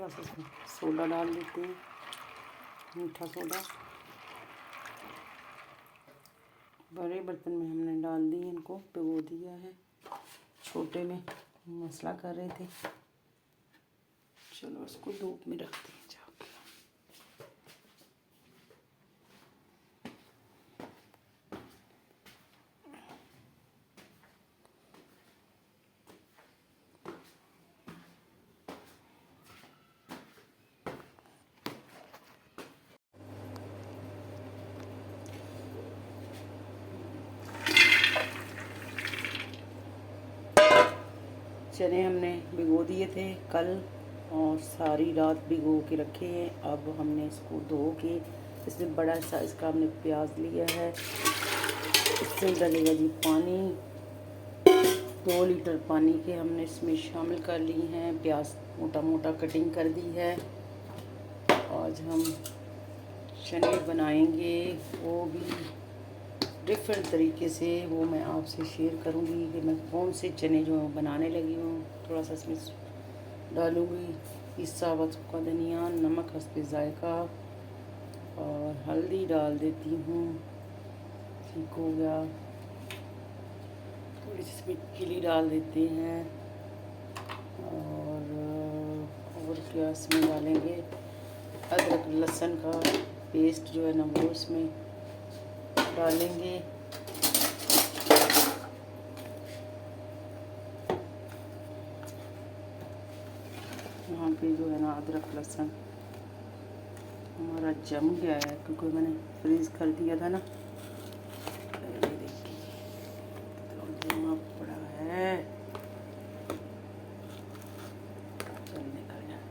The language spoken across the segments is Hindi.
थोड़ा सा इसमें सोडा डाल देते हैं, मीठा सोडा। बड़े बर्तन में हमने डाल दिए, इनको भिगो दिया है। छोटे में मसला कर रहे थे। चलो इसको धूप में रखते हैं जाके। चने हमने भिगो दिए थे कल और सारी रात भिगो के रखे हैं। अब हमने इसको धो के, इसमें बड़ा साइज़ का हमने प्याज लिया है। इसमें डलेगा जी पानी, 2 लीटर पानी के हमने इसमें शामिल कर ली हैं। प्याज मोटा मोटा कटिंग कर दी है। आज हम चने बनाएंगे, वो भी डिफरेंट तरीके से। वो मैं आपसे शेयर करूंगी कि मैं कौन से चने जो बनाने लगी हूँ। थोड़ा सा इसमें डालूंगी पिसा हुआ सूखा धनिया, नमक हस्बे जायका और हल्दी डाल देती हूँ। ठीक हो गया। थोड़ी सी इसमें चिली डाल देते हैं और क्या इसमें डालेंगे, अदरक लहसुन का पेस्ट जो है ना वो इसमें डालेंगे। यहाँ पे जो है ना अदरक लहसुन हमारा जम गया है, क्योंकि मैंने फ्रीज कर दिया था ना। देखिए तो जमा पड़ा है। चल निकल जाए।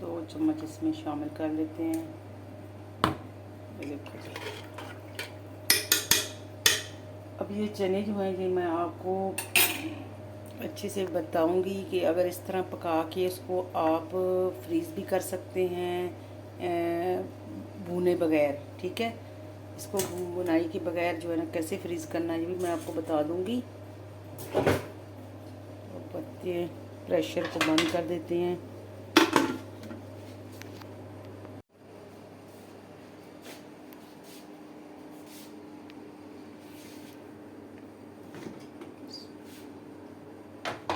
2 चम्मच इसमें शामिल कर लेते हैं। अब ये चने जो हैं, ये मैं आपको अच्छे से बताऊंगी कि अगर इस तरह पका के इसको आप फ्रीज़ भी कर सकते हैं भुने बगैर। ठीक है, इसको बुनाई के बगैर जो है ना कैसे फ्रीज़ करना है ये भी मैं आपको बता दूंगी। तो पत्ते प्रेशर को बंद कर देते हैं।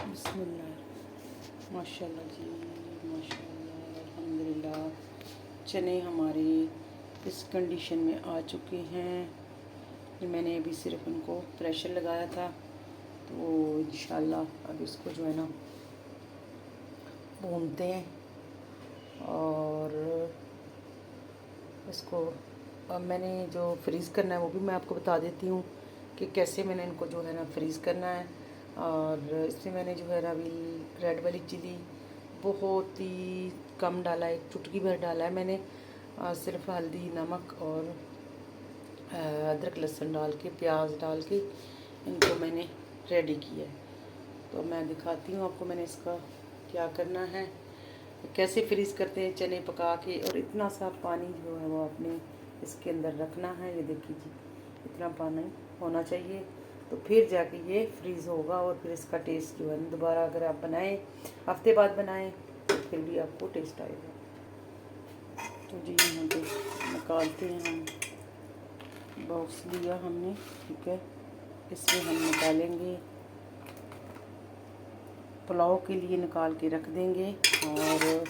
बिस्मिल्लाह, माशाल्लाह जी, माशाल्लाह, अल्हम्दुलिल्लाह। चने हमारे इस कंडीशन में आ चुके हैं। ये मैंने अभी सिर्फ इनको प्रेशर लगाया था। तो इंशाल्लाह अब इसको जो है ना भूनते हैं और इसको अब मैंने जो फ्रीज़ करना है वो भी मैं आपको बता देती हूँ कि कैसे मैंने इनको जो है ना फ्रीज़ करना है। और इसमें मैंने जो है ना अभी रेड वाली चिली बहुत ही कम डाला है, 1 चुटकी भर डाला है मैंने। सिर्फ हल्दी नमक और अदरक लहसुन डाल के, प्याज डाल के इनको मैंने रेडी किया है। तो मैं दिखाती हूँ आपको मैंने इसका क्या करना है, कैसे फ्रीज़ करते हैं चने पका के। और इतना सा पानी जो है वो आपने इसके अंदर रखना है। ये देखिए जी, इतना पानी होना चाहिए, तो फिर जाके ये फ्रीज़ होगा। और फिर इसका टेस्ट जो है दोबारा अगर आप बनाएं, हफ्ते बाद बनाएं, तो फिर भी आपको टेस्ट आएगा। तो जी यहाँ पे निकालते हैं हम। बॉक्स लिया हमने, ठीक है, इसमें हम निकालेंगे। पुलाव के लिए निकाल के रख देंगे और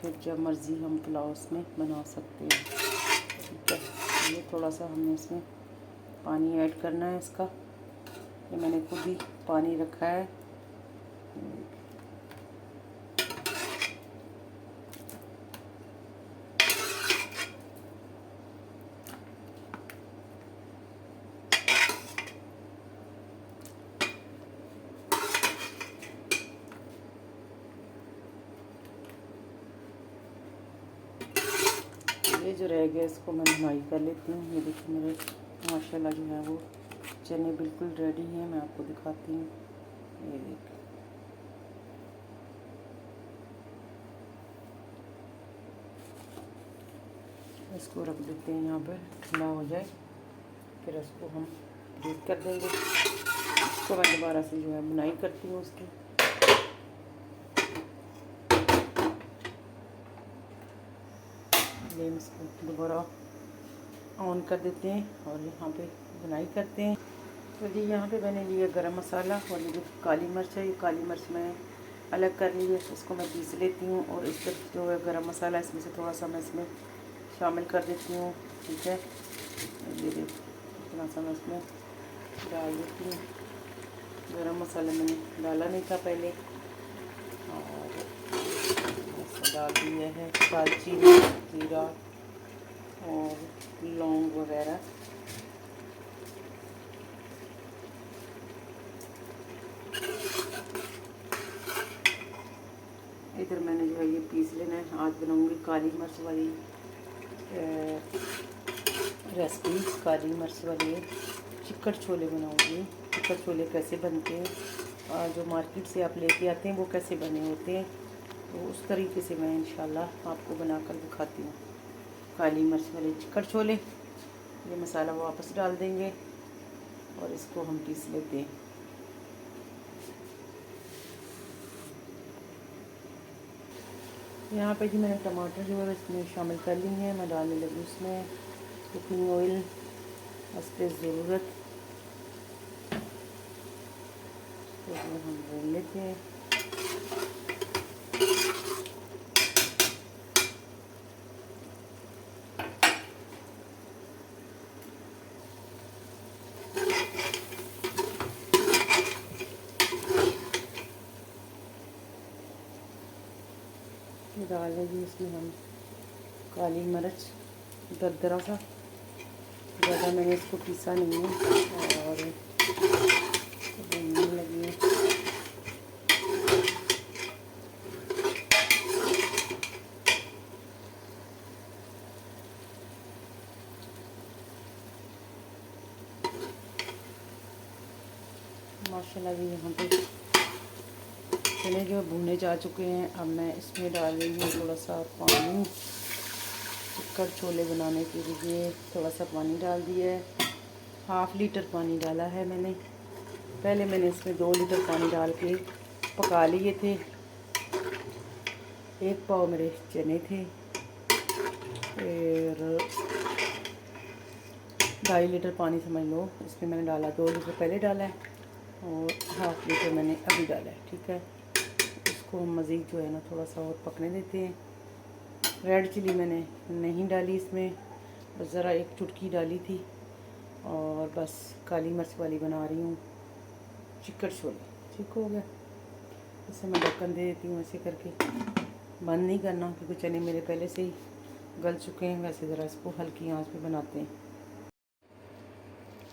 फिर जब मर्ज़ी हम पुलाव इसमें बना सकते हैं। ठीक है, ये थोड़ा सा हमने इसमें पानी ऐड करना है इसका। ये मैंने खुद ही पानी रखा है। ये जो रह गया इसको मैं भुनाई कर लेती हूँ। ये देखिए मेरे माशाल्लाह जो है वो चने बिल्कुल रेडी हैं। मैं आपको दिखाती हूँ, ये देखिए। इसको रख देते हैं यहाँ पे, ठंडा हो जाए फिर इसको हम फ्रीज कर देंगे। इसको मैं दोबारा से जो है बुनाई करती हूँ उसकी। फ्लेम इसको दोबारा ऑन कर देते हैं और यहाँ पे बुनाई करते हैं। तो जी यहाँ पे मैंने लिया गरम मसाला और ये जो काली मिर्च है, ये काली मिर्च मैं अलग कर ली है, इसको मैं पीस लेती हूँ। और इस तरफ जो है गरम मसाला, इसमें से थोड़ा सा मैं इसमें शामिल कर देती हूँ। ठीक है, ये देखो इतना सा मैं इसमें डाल देती हूँ। गरम मसाला मैंने डाला नहीं था पहले, और इसमें डाल दिया है दालचीनी, जीरा और लौंग वगैरह। इधर मैंने जो है ये पीस लेना है। आज बनाऊंगी काली मिर्च वाली रेसिपी, काली मिर्च वाली चिकन छोले बनाऊंगी। चिकन छोले कैसे बनते हैं और जो मार्केट से आप लेके आते हैं वो कैसे बने होते हैं, तो उस तरीके से मैं इंशाल्लाह आपको बनाकर दिखाती हूँ। काली मिर्च वाले चिकन छोले, ये मसाला वापस डाल देंगे और इसको हम पीस लेते हैं। यहाँ पे जी मैंने टमाटर जो है इसमें शामिल कर ली हैं। मैं डालने लगी उसमें कुकिंग ऑयल हस्ते ज़रूरत, तो हम भून लेते हैं। डाल देंगे इसमें हम काली मिर्च दरदरा सा, ज़्यादा मैंने इसको पीसा नहीं है, और भूनने लगी है। माशाल्लाह भी यहाँ पे चने जो भुने जा चुके हैं। अब मैं इसमें डाल रही हूँ थोड़ा सा पानी। चिकन छोले बनाने के लिए थोड़ा सा पानी डाल दिया है, 1/2 लीटर पानी डाला है मैंने। पहले मैंने इसमें 2 लीटर पानी डाल के पका लिए थे। 1 पाव मेरे चने थे, फिर 2.5 लीटर पानी समझ लो इसमें मैंने डाला। 2 लीटर पहले डाला है और 1/2 लीटर मैंने अभी डाला है। ठीक है, इसको मज़ीद जो है ना थोड़ा सा और पकने देते हैं। रेड चिली मैंने नहीं डाली इसमें, बस ज़रा 1 चुटकी डाली थी, और बस काली मिर्च वाली बना रही हूँ चिकन छोले। ठीक हो गया, इसे मैं ढक्कन दे देती हूँ ऐसे करके। बंद नहीं करना क्योंकि चने मेरे पहले से ही गल चुके हैं। वैसे ज़रा इसको हल्की आंच पे बनाते हैं।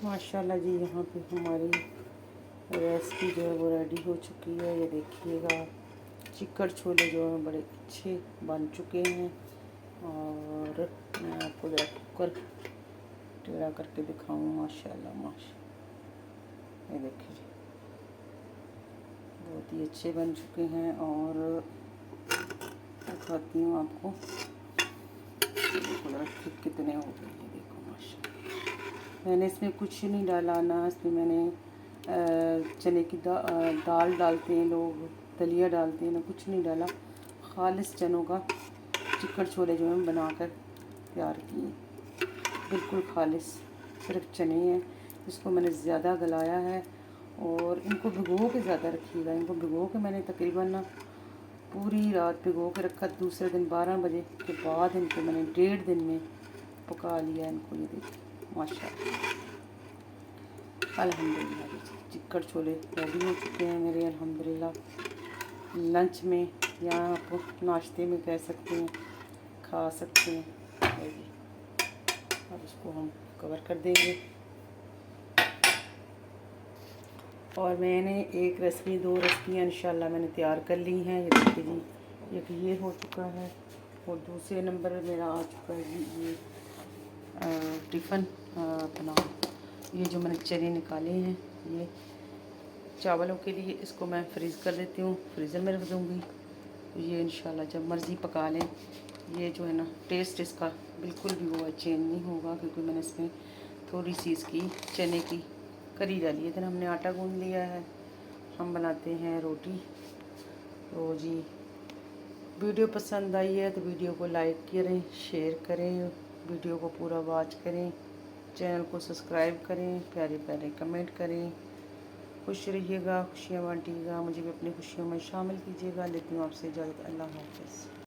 माशाल्लाह जी यहाँ पे हमारी रेसिपी जो है वो रेडी हो चुकी है। ये देखिएगा चिकन छोले जो हैं बड़े अच्छे बन चुके हैं। और मैं आपको जरा कुकर टेढ़ा करके दिखाऊँ। माशाल्लाह माशाल्लाह, ये देखिए जी बहुत ही अच्छे बन चुके हैं। और दिखाती हूँ आपको, देखो कितने हो गए हैं। देखो माशाल्लाह, मैंने इसमें कुछ नहीं डाला ना। इसमें मैंने चने की दाल डालते हैं लोग, दलिया डालते हैं ना, कुछ नहीं डाला। खालिस चनों का चिकन छोले जो हैं बनाकर तैयार किए, बिल्कुल खालिस, सिर्फ चने हैं। इसको मैंने ज़्यादा गलाया है और इनको भिगो के ज़्यादा रखिएगा। इनको भिगो के मैंने तकरीबन ना पूरी रात भिगो के रखा। दूसरे दिन 12 बजे के बाद इनको मैंने 1.5 दिन में पका लिया इनको। ये देखिए माशाल्लाह, अल्हम्दुलिल्लाह चिकन छोले रेडी हो चुके हैं मेरे अल्हम्दुलिल्लाह। लंच में या आप नाश्ते में कह सकते हैं, खा सकते हैं। अब इसको हम कवर कर देंगे। और मैंने एक रेसिपी 2 रेसिपियाँ इंशाल्लाह मैंने तैयार कर ली हैं। ये देखिए जी, एक ये हो चुका है और दूसरे नंबर मेरा आ चुका है जी ये टिफ़न अपना। ये जो मैंने चने निकाले हैं ये चावलों के लिए, इसको मैं फ्रीज़ कर देती हूँ, फ्रीज़र में रख दूँगी। तो ये इंशाल्लाह जब मर्ज़ी पका लें। ये जो है ना टेस्ट इसका बिल्कुल भी वो चेंज नहीं होगा, क्योंकि मैंने इसमें थोड़ी सी इसकी चने की करी डाली है। इधर हमने आटा गूँध लिया है। हम बनाते हैं रोटी। तो जी वीडियो पसंद आई है तो वीडियो को लाइक करें, शेयर करें, वीडियो को पूरा वॉच करें, चैनल को सब्सक्राइब करें, प्यारे प्यारे कमेंट करें। खुश रहिएगा, खुशियाँ बांटिएगा, मुझे भी अपनी खुशियों में शामिल कीजिएगा। लेती हूँ आपसे इजाज़त। अल्लाह हाफ़िज़।